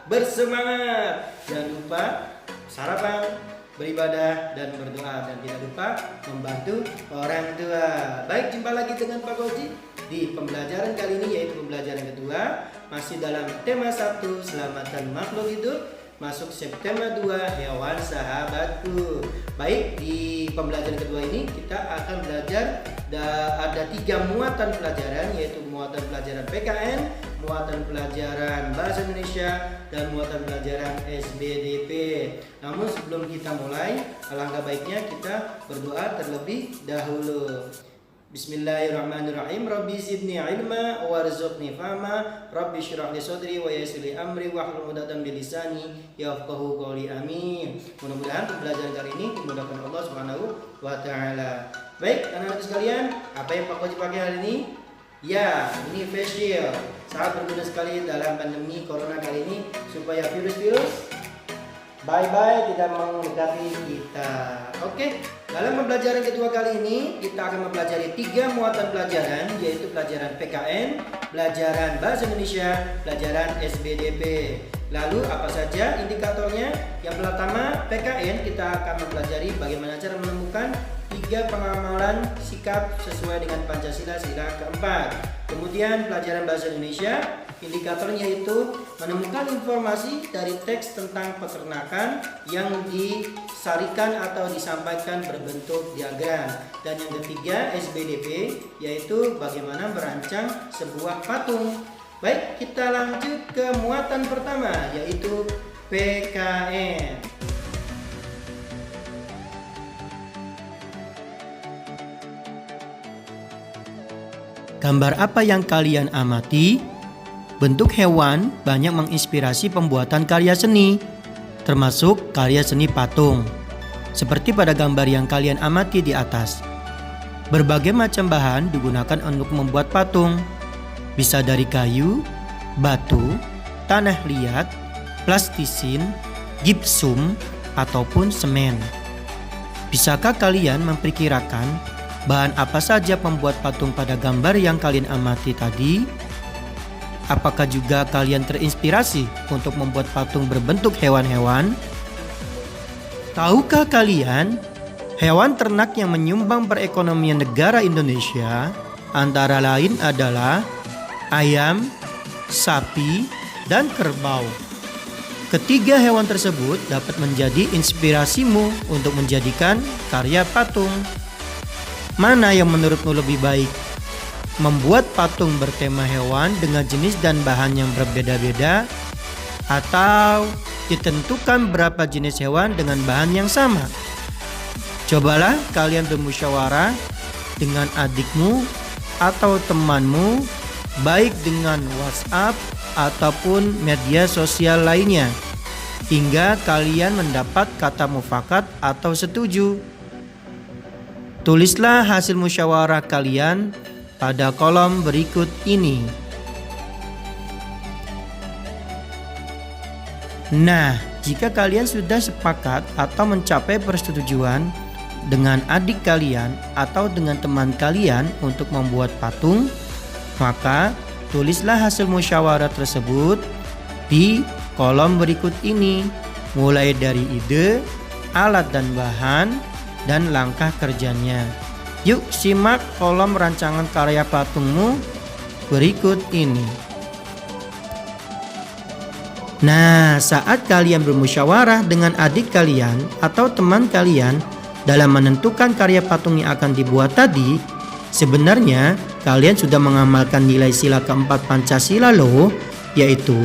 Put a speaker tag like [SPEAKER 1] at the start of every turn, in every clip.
[SPEAKER 1] bersemangat. Jangan lupa sarapan, beribadah, dan berdoa. Dan tidak lupa membantu orang tua. Baik, jumpa lagi dengan Pak Koji di pembelajaran kali ini, yaitu pembelajaran kedua. Masih dalam tema 1, selamatan makhluk hidup. Masuk subtema 2, hewan sahabatku. Baik, di pembelajaran kedua ini kita akan belajar ada 3 muatan pelajaran, yaitu muatan pelajaran PKN, muatan pelajaran Bahasa Indonesia, dan muatan pelajaran SBDP. Namun sebelum kita mulai, alangkah baiknya kita berdoa terlebih dahulu. Bismillahirrahmanirrahim. Rabbi zidni ilma warzuqni fahma. Rabbi shrah li sadri wa yassir li amri wahlul 'uqdatam min lisani yafqahu qawli. Amin. Mudah-mudahan pembelajaran kali ini dimudahkan Allah Subhanahu wa taala. Baik, anak-anak sekalian, apa yang Pak Koji pakai hari ini? Ya, ini face shield. Sangat berguna sekali dalam pandemi corona kali ini supaya virus-virus bye-bye tidak mendekati kita. Oke, dalam pembelajaran kedua kali ini kita akan mempelajari 3 muatan pelajaran, yaitu pelajaran PKN, pelajaran Bahasa Indonesia, pelajaran SBDP. Lalu apa saja indikatornya? Yang pertama, PKN, kita akan mempelajari bagaimana cara menemukan 3 pengamalan sikap sesuai dengan Pancasila sila keempat. Kemudian pelajaran Bahasa Indonesia, indikatornya yaitu menemukan informasi dari teks tentang peternakan yang disarikan atau disampaikan berbentuk diagram. Dan yang ketiga, SBDP, yaitu bagaimana merancang sebuah patung. Baik, kita lanjut ke muatan pertama, yaitu PKN.
[SPEAKER 2] Gambar apa yang kalian amati? Bentuk hewan banyak menginspirasi pembuatan karya seni, termasuk karya seni patung. Seperti pada gambar yang kalian amati di atas. Berbagai macam bahan digunakan untuk membuat patung. Bisa dari kayu, batu, tanah liat, plastisin, gipsum, ataupun semen. Bisakah kalian memperkirakan bahan apa saja pembuat patung pada gambar yang kalian amati tadi? Apakah juga kalian terinspirasi untuk membuat patung berbentuk hewan-hewan? Tahukah kalian, hewan ternak yang menyumbang perekonomian negara Indonesia antara lain adalah ayam, sapi, dan kerbau. Ketiga hewan tersebut dapat menjadi inspirasimu untuk menjadikan karya patung. Mana yang menurutmu lebih baik? Membuat patung bertema hewan dengan jenis dan bahan yang berbeda-beda, atau ditentukan berapa jenis hewan dengan bahan yang sama? Cobalah kalian bermusyawarah dengan adikmu atau temanmu, baik dengan WhatsApp ataupun media sosial lainnya, hingga kalian mendapat kata mufakat atau setuju. Tulislah hasil musyawarah kalian pada kolom berikut ini. Nah, jika kalian sudah sepakat atau mencapai persetujuan dengan adik kalian atau dengan teman kalian untuk membuat patung, maka tulislah hasil musyawarah tersebut di kolom berikut ini, mulai dari ide, alat dan bahan, dan langkah kerjanya. Yuk simak kolom rancangan karya patungmu berikut ini. Nah, saat kalian bermusyawarah dengan adik kalian atau teman kalian dalam menentukan karya patung yang akan dibuat tadi, sebenarnya kalian sudah mengamalkan nilai sila keempat Pancasila loh, yaitu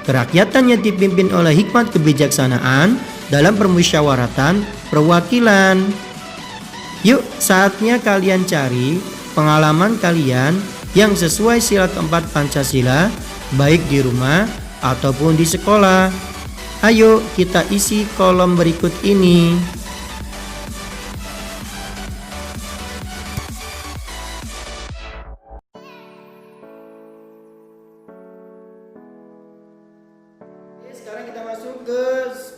[SPEAKER 2] kerakyatan yang dipimpin oleh hikmat kebijaksanaan dalam permusyawaratan perwakilan. Yuk, saatnya kalian cari pengalaman kalian yang sesuai sila keempat Pancasila, baik di rumah ataupun di sekolah. Ayo kita isi kolom berikut ini.
[SPEAKER 1] Sekarang kita masuk ke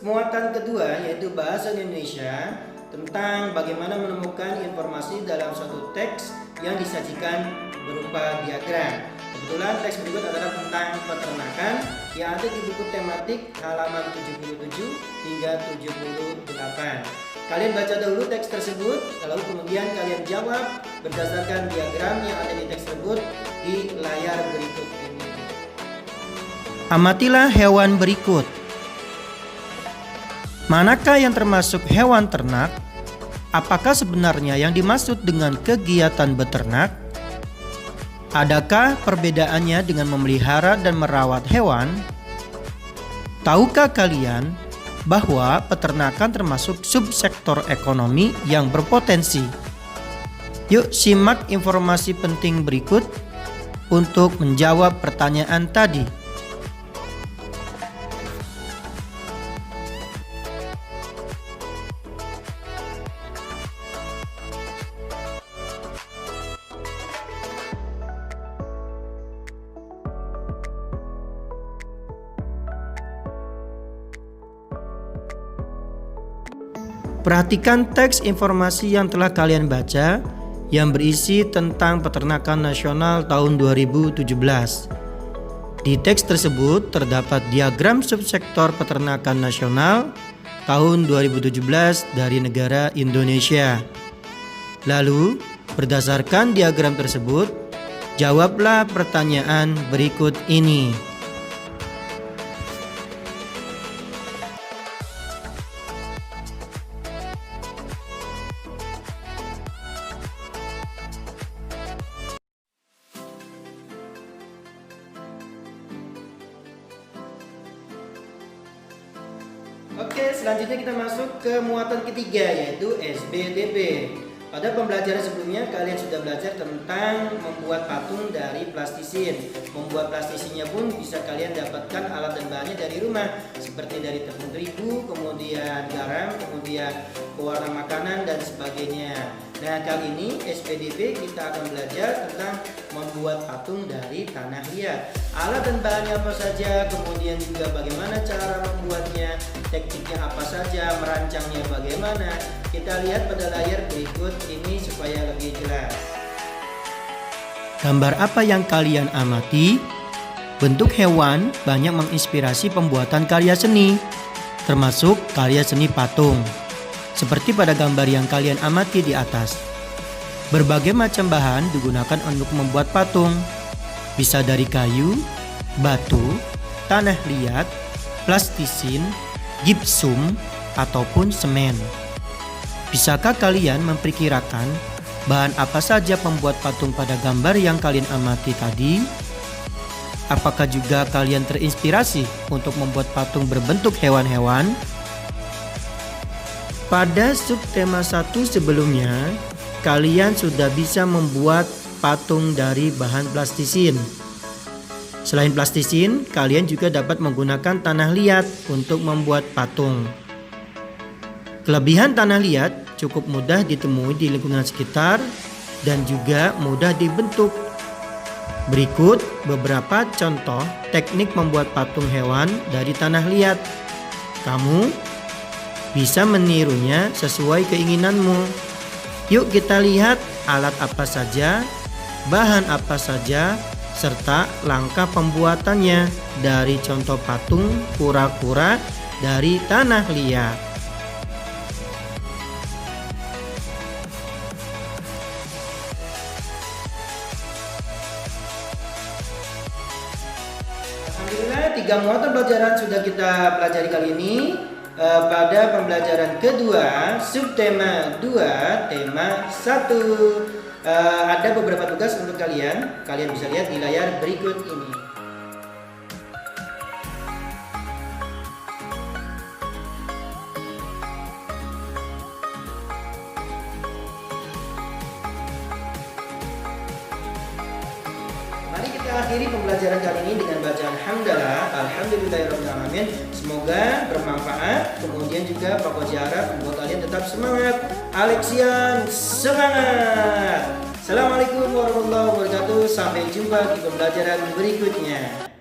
[SPEAKER 1] muatan kedua, yaitu Bahasa Indonesia, tentang bagaimana menemukan informasi dalam suatu teks yang disajikan berupa diagram. Kebetulan teks berikut adalah tentang peternakan yang ada di buku tematik halaman 77 hingga 78. Kalian baca dahulu teks tersebut, lalu kemudian kalian jawab berdasarkan diagram yang ada di teks tersebut di layar berikut ini.
[SPEAKER 2] Amatilah hewan berikut. Manakah yang termasuk hewan ternak? Apakah sebenarnya yang dimaksud dengan kegiatan beternak? Adakah perbedaannya dengan memelihara dan merawat hewan? Tahukah kalian bahwa peternakan termasuk subsektor ekonomi yang berpotensi? Yuk simak informasi penting berikut untuk menjawab pertanyaan tadi. Perhatikan teks informasi yang telah kalian baca yang berisi tentang peternakan nasional tahun 2017. Di teks tersebut terdapat diagram subsektor peternakan nasional tahun 2017 dari negara Indonesia. Lalu, berdasarkan diagram tersebut, jawablah pertanyaan berikut ini.
[SPEAKER 1] Oke, selanjutnya kita masuk ke muatan ketiga yaitu SBDP. Pada pembelajaran sebelumnya kalian sudah belajar tentang membuat patung dari plastisin. Membuat plastisinnya pun bisa kalian dapatkan alat dan bahannya dari rumah, seperti dari tepung terigu, kemudian garam, kemudian pewarna makanan dan sebagainya. Nah, kali ini SPDP kita akan belajar tentang membuat patung dari tanah liat. Alat dan bahannya apa saja, kemudian juga bagaimana cara membuatnya, tekniknya apa saja, merancangnya bagaimana. Kita lihat pada layar berikut ini supaya lebih jelas.
[SPEAKER 2] Gambar apa yang kalian amati? Bentuk hewan banyak menginspirasi pembuatan karya seni, termasuk karya seni patung. Seperti pada gambar yang kalian amati di atas. Berbagai macam bahan digunakan untuk membuat patung. Bisa dari kayu, batu, tanah liat, plastisin, gipsum, ataupun semen. Bisakah kalian memperkirakan bahan apa saja pembuat patung pada gambar yang kalian amati tadi? Apakah juga kalian terinspirasi untuk membuat patung berbentuk hewan-hewan? Pada subtema 1 sebelumnya, kalian sudah bisa membuat patung dari bahan plastisin. Selain plastisin, kalian juga dapat menggunakan tanah liat untuk membuat patung. Kelebihan tanah liat cukup mudah ditemui di lingkungan sekitar dan juga mudah dibentuk. Berikut beberapa contoh teknik membuat patung hewan dari tanah liat. Kamu bisa menirunya sesuai keinginanmu. Yuk kita lihat alat apa saja, bahan apa saja, serta langkah pembuatannya dari contoh patung kura-kura dari tanah liat.
[SPEAKER 1] Alhamdulillah, 3 muatan pelajaran sudah kita pelajari kali ini. Pada pembelajaran kedua, subtema 2, tema 1, ada beberapa tugas untuk kalian. Kalian bisa lihat di layar berikut ini. Mari kita akhiri pembelajaran kali ini dengan bacaan hamdalah. Alhamdulillahirrahmanirrahim. Semoga bermanfaat. Kemudian juga Pak Koji harap membuat kalian tetap semangat. Alexian semangat. Assalamualaikum warahmatullahi wabarakatuh. Sampai jumpa di pembelajaran berikutnya.